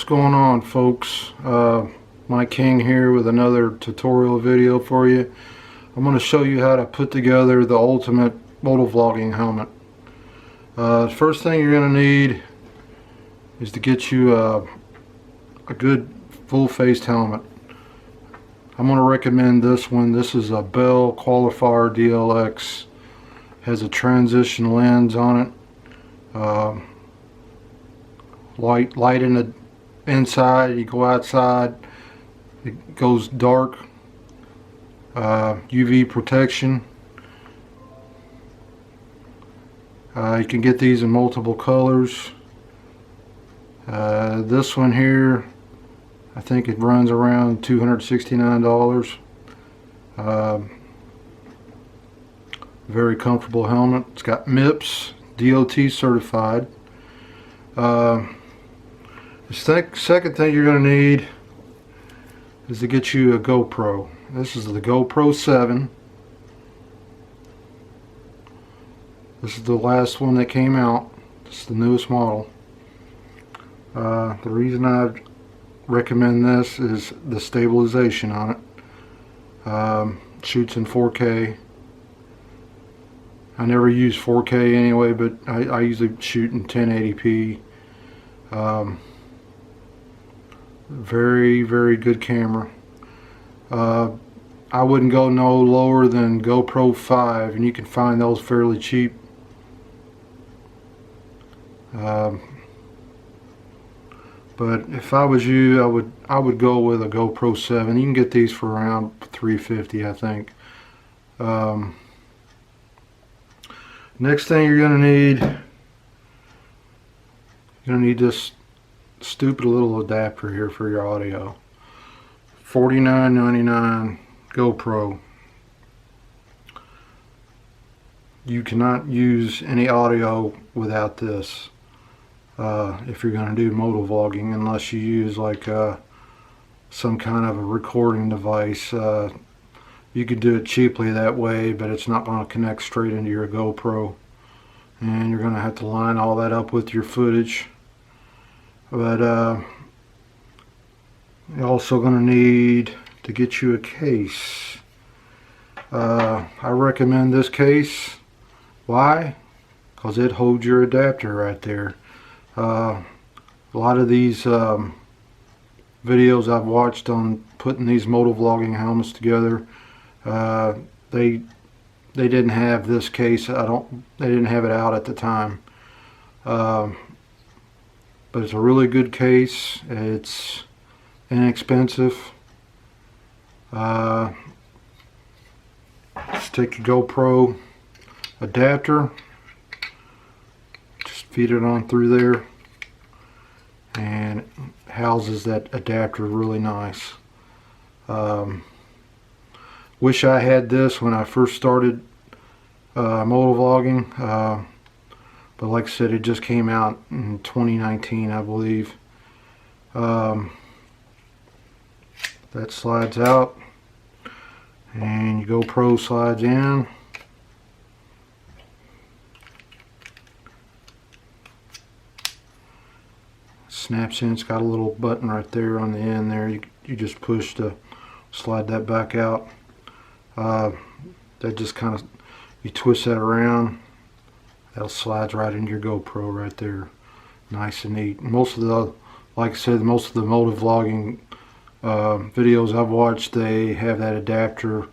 going on, folks? Mike King here with another tutorial video for you. I'm going to show you how to put together the ultimate motovlogging helmet. The first thing you're going to need is to get you a good full-faced helmet. I'm going to recommend this one. This is a Bell Qualifier DLX. Has a transition lens on it. Light in the inside. You go outside, it goes dark. UV protection. You can get these in multiple colors. This one here, I think it runs around $269. Very comfortable helmet. It's got MIPS, DOT certified. The second thing you're going to need is to get you a GoPro. This is the GoPro 7. This is the last one that came out. It's the newest model. The reason I recommend this is the stabilization on it. Shoots in 4K. I never use 4K anyway, but I usually shoot in 1080p. Very, very good camera. I wouldn't go no lower than GoPro 5, and you can find those fairly cheap. But if I was you, I would go with a GoPro 7. You can get these for around $350, I think. Next thing you're going to need this stupid little adapter here for your audio. $49.99 GoPro. You cannot use any audio without this if you're going to do motovlogging, unless you use like some kind of a recording device. You could do it cheaply that way, but it's not going to connect straight into your GoPro, and you're going to have to line all that up with your footage. But you're also going to need to get you a case. I recommend this case. Why? Because it holds your adapter right there. A lot of these videos I've watched on putting these motovlogging helmets together, they didn't have this case. They didn't have it out at the time. But it's a really good case. It's inexpensive. Just take your GoPro adapter, just feed it on through there, and it houses that adapter really nice. Wish I had this when I first started motovlogging. But like I said, it just came out in 2019, I believe. That slides out, and your GoPro slides in. Snaps in. It's got a little button right there on the end there. You just push to slide that back out. That just kind of, you twist that around. That slides right into your GoPro right there. Nice and neat. Most of the, like I said, most of the motovlogging videos I've watched, they have that adapter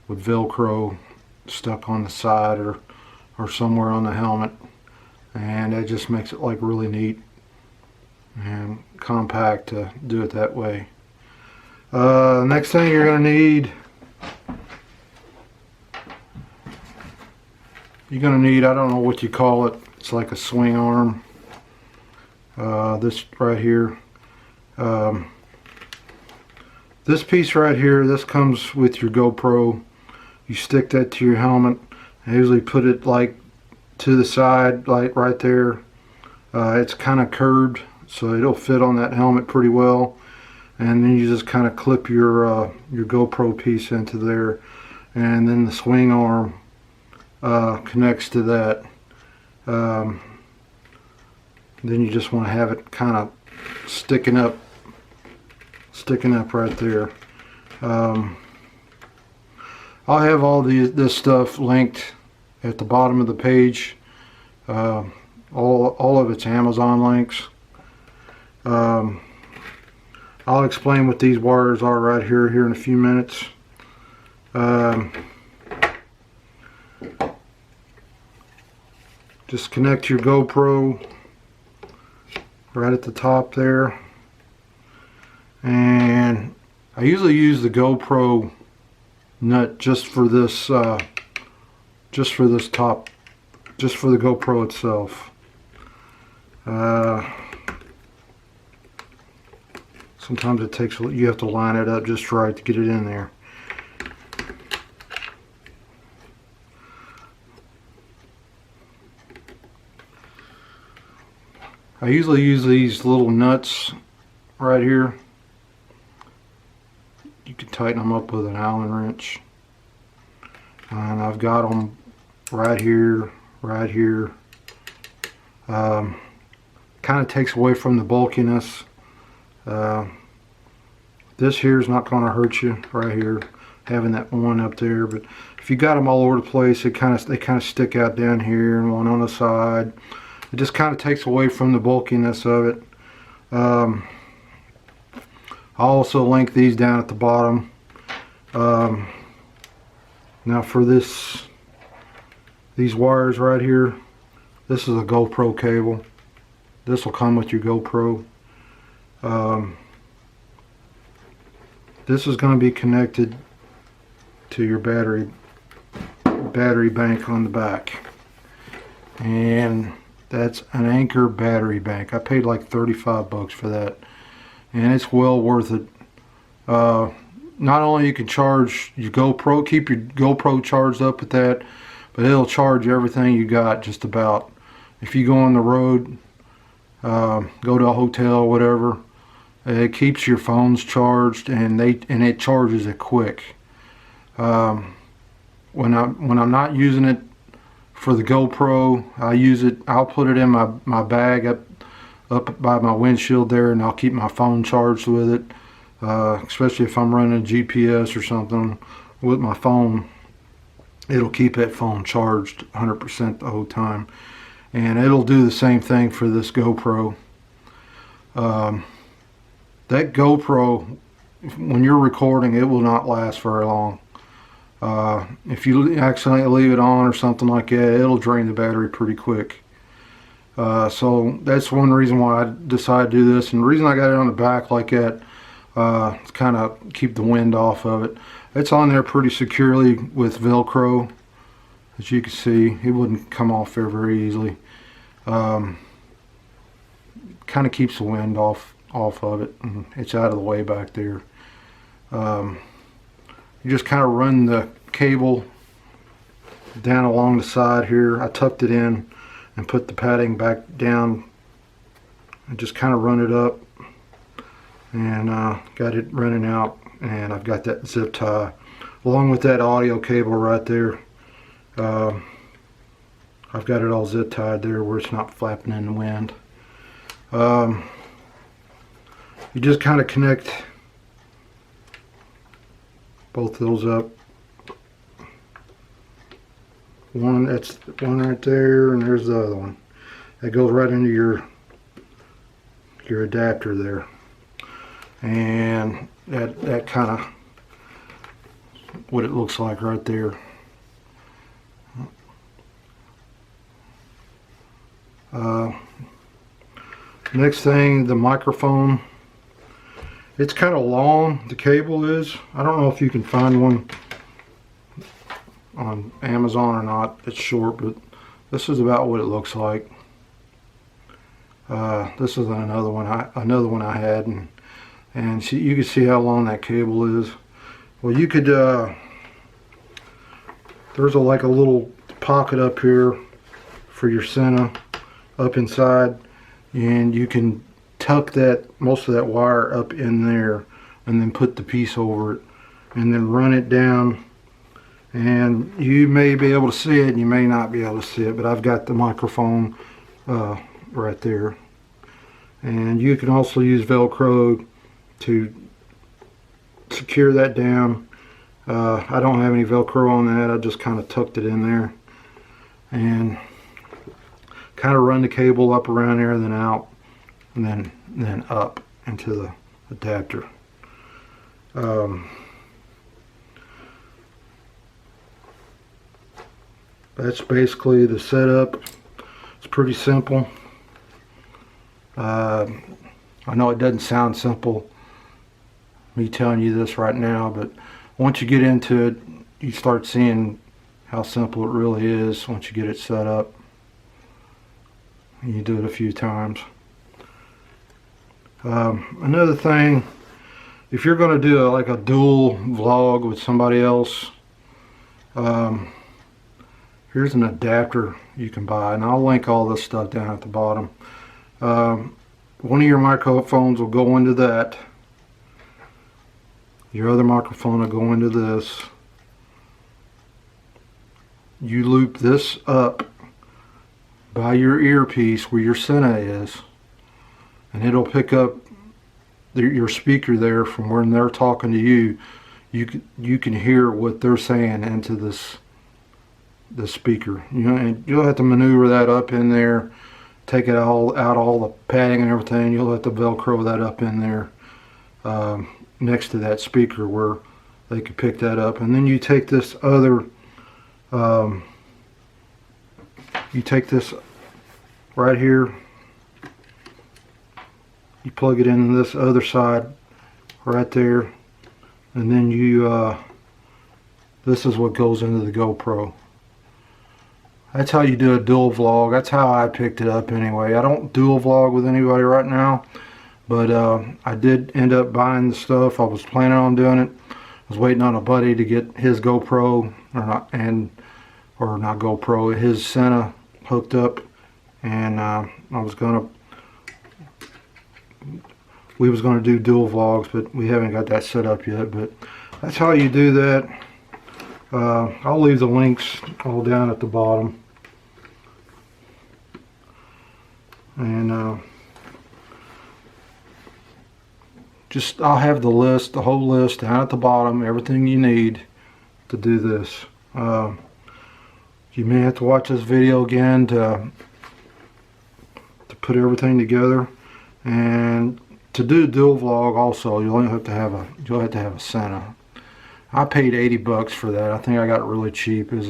with Velcro stuck on the side or somewhere on the helmet, and that just makes it like really neat and compact to do it that way. Next thing you're going to need, I don't know what you call it. It's like a swing arm. This right here. This piece right here, this comes with your GoPro. You stick that to your helmet. I usually put it like to the side, like right there. It's kind of curved, so it'll fit on that helmet pretty well. And then you just kind of clip your GoPro piece into there, and then the swing arm connects to that. Then you just want to have it kind of sticking up sticking up right there. I'll have all this stuff linked at the bottom of the page. All of it's Amazon links. I'll explain what these wires are right here in a few minutes. Just connect your GoPro right at the top there, and I usually use the GoPro nut just for this top, just for the GoPro itself. Sometimes it takes, you have to line it up just right to get it in there. I usually use these little nuts right here. You can tighten them up with an Allen wrench. And I've got them right here, right here. Kind of takes away from the bulkiness. This here is not going to hurt you right here, having that one up there. But if you got them all over the place, they kind of stick out down here and one on the side. It just kind of takes away from the bulkiness of it. I'll also link these down at the bottom. Now for these wires right here, this is a GoPro cable. This will come with your GoPro. This is going to be connected to your battery bank on the back, and that's an Anchor battery bank. I paid like 35 bucks for that, and it's well worth it. Not only you can charge your GoPro, keep your GoPro charged up with that, but it'll charge everything you got just about. If you go on the road, go to a hotel, whatever, it keeps your phones charged, and it charges it quick. When I'm not using it for the GoPro, I'll put it in my bag up by my windshield there, and I'll keep my phone charged with it. Especially if I'm running a GPS or something with my phone, it'll keep that phone charged 100% the whole time. And it'll do the same thing for this GoPro. That GoPro, when you're recording, it will not last very long. If you accidentally leave it on or something like that, it'll drain the battery pretty quick. So that's one reason why I decided to do this, and the reason I got it on the back like that, to kind of keep the wind off of it. It's on there pretty securely with Velcro. As you can see, it wouldn't come off there very easily. Kind of keeps the wind off of it, and it's out of the way back there. You just kind of run the cable down along the side here. I tucked it in and put the padding back down and just kind of run it up, and got it running out, and I've got that zip tie along with that audio cable right there. I've got it all zip tied there where it's not flapping in the wind. You just kind of connect both of those up. That's one right there, and there's the other one. That goes right into your adapter there. And that kind of what it looks like right there. Next thing, the microphone. It's kind of long, the cable is. I don't know if you can find one on Amazon or not. It's short, but this is about what it looks like. This is another one I had, and see, you can see how long that cable is. Well, you could there's like a little pocket up here for your Sena up inside, and you can tuck most of that wire up in there, and then put the piece over it, and then run it down. And you may be able to see it, and you may not be able to see it, but I've got the microphone right there. And you can also use Velcro to secure that down. I don't have any Velcro on that. I just kind of tucked it in there and kind of run the cable up around there, then out, and then up into the adapter. That's basically the setup. It's pretty simple. I know it doesn't sound simple, me telling you this right now, but once you get into it, you start seeing how simple it really is once you get it set up. And you do it a few times. Another thing, if you're going to do like a dual vlog with somebody else, here's an adapter you can buy, and I'll link all this stuff down at the bottom. One of your microphones will go into that. Your other microphone will go into this. You loop this up by your earpiece where your Sena is, and it'll pick up your speaker there from when they're talking to you. You can hear what they're saying into the speaker. You know, and you'll have to maneuver that up in there, take it all out, all the padding and everything. You'll have to Velcro that up in there next to that speaker where they can pick that up. And then you take this other, you take this right here, you plug it into this other side right there, and then you this is what goes into the GoPro. That's how you do a dual vlog. That's how I picked it up anyway. I don't dual vlog with anybody right now, but I did end up buying the stuff. I was planning on doing it. I was waiting on a buddy to get his GoPro, or not GoPro, his Sena hooked up, and we was gonna do dual vlogs, but we haven't got that set up yet. But that's how you do that. I'll leave the links all down at the bottom, and I'll have the list, the whole list down at the bottom, everything you need to do this. You may have to watch this video again to put everything together, and to do a dual vlog also you'll have to have a Sena. I paid 80 bucks for that. I think I got it really cheap. It's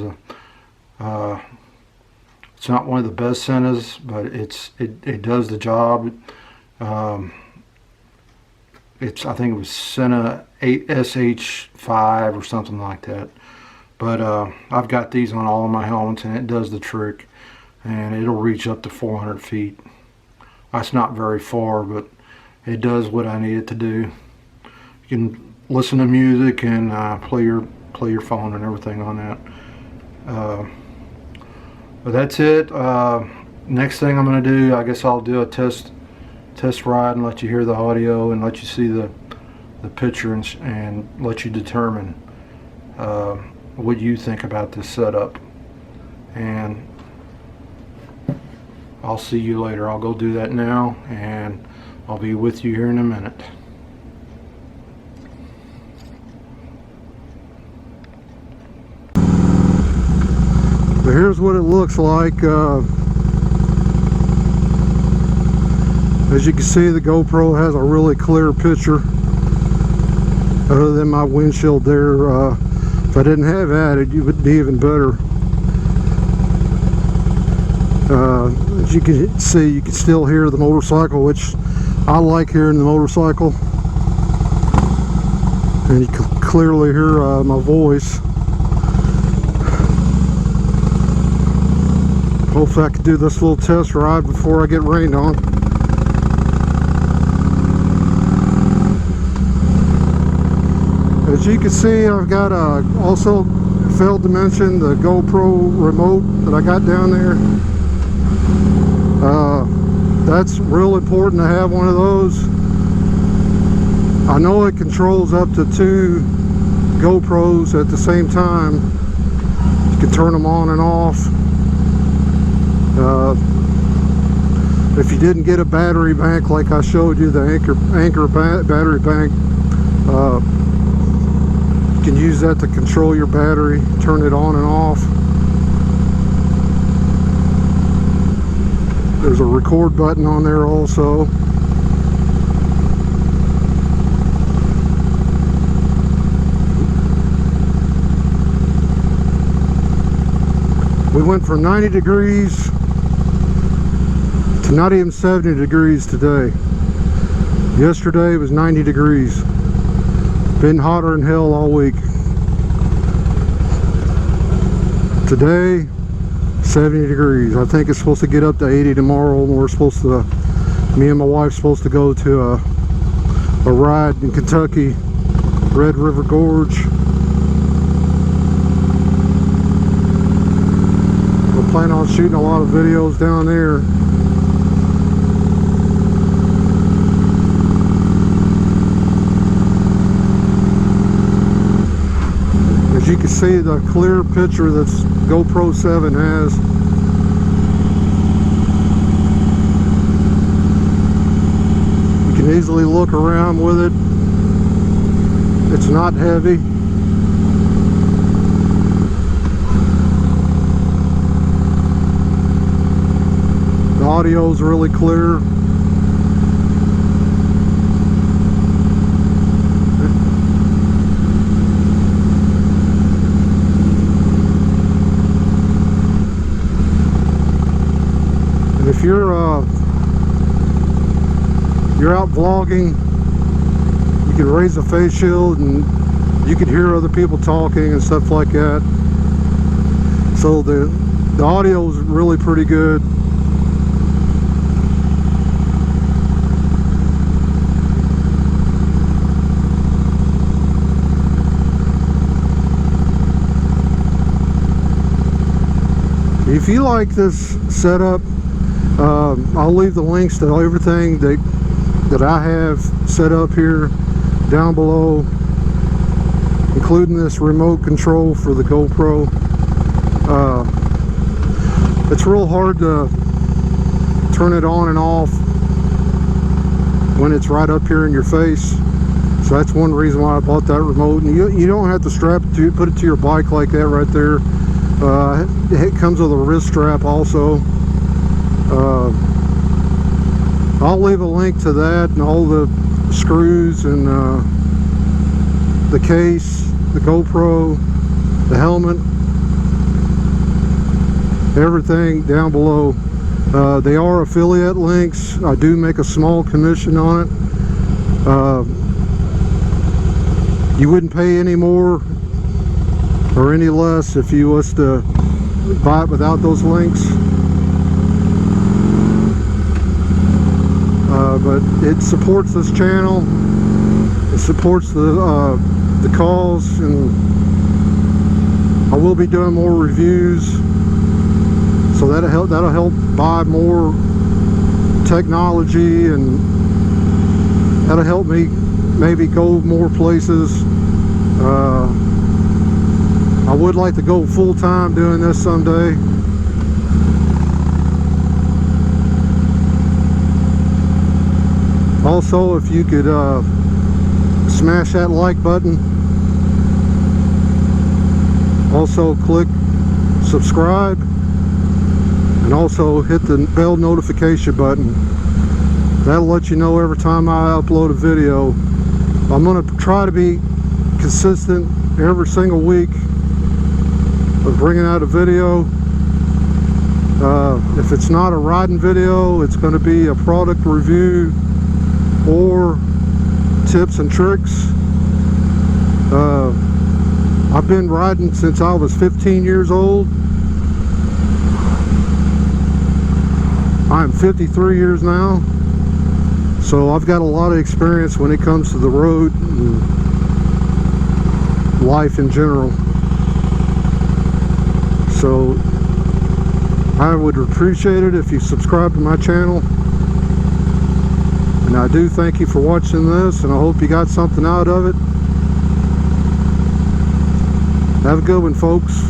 not one of the best Senas, but it does the job. I think it was Sena 8 SH5 or something like that. But I've got these on all of my helmets, and it does the trick, and it'll reach up to 400 feet. That's not very far, but it does what I need it to do. You can listen to music and play your phone and everything on that. But that's it. Next thing I'm going to do, I guess I'll do a test ride and let you hear the audio and let you see the picture and let you determine what you think about this setup. And I'll see you later. I'll go do that now, and I'll be with you here in a minute. So here's what it looks like. As you can see, the GoPro has a really clear picture. Other than my windshield there, if I didn't have that, it would be even better. As you can see, you can still hear the motorcycle, which I like hearing the motorcycle. And you can clearly hear my voice. Hopefully I can do this little test ride before I get rained on. As you can see, I've got also failed to mention the GoPro remote that I got down there. That's real important to have one of those. I know it controls up to 2 GoPros at the same time. You can turn them on and off. If you didn't get a battery bank like I showed you, the Anchor battery bank, can use that to control your battery, turn it on and off. There's a record button on there also. We went from 90 degrees to not even 70 degrees today. Yesterday was 90 degrees. Been hotter than hell all week. Today, 70 degrees. I think it's supposed to get up to 80 tomorrow. We're supposed to, me and my wife supposed to go to a ride in Kentucky, Red River Gorge. We're planning on shooting a lot of videos down there. You can see the clear picture that GoPro 7 has. You can easily look around with it. It's not heavy. The audio is really clear. If you're out vlogging, you can raise the face shield and you can hear other people talking and stuff like that. So the audio is really pretty good. If you like this setup, I'll leave the links to everything that I have set up here down below, including this remote control for the GoPro. It's real hard to turn it on and off when it's right up here in your face. So that's one reason why I bought that remote. And you don't have to strap it to, put it to your bike like that right there. It comes with a wrist strap also. I'll leave a link to that and all the screws and the case, the GoPro, the helmet, everything down below. They are affiliate links. I do make a small commission on it. You wouldn't pay any more or any less if you was to buy it without those links. But it supports this channel. It supports the cause, and I will be doing more reviews. So that'll help buy more technology, and that'll help me maybe go more places. I would like to go full-time doing this someday. Also, if you could smash that like button, also click subscribe, and also hit the bell notification button. That'll let you know every time I upload a video. I'm going to try to be consistent every single week of bringing out a video. If it's not a riding video, it's going to be a product review or tips and tricks. I've been riding since I was 15 years old. I'm 53 years now, so I've got a lot of experience when it comes to the road and life in general. So I would appreciate it if you subscribe to my channel. And I do thank you for watching this, and I hope you got something out of it. Have a good one, folks.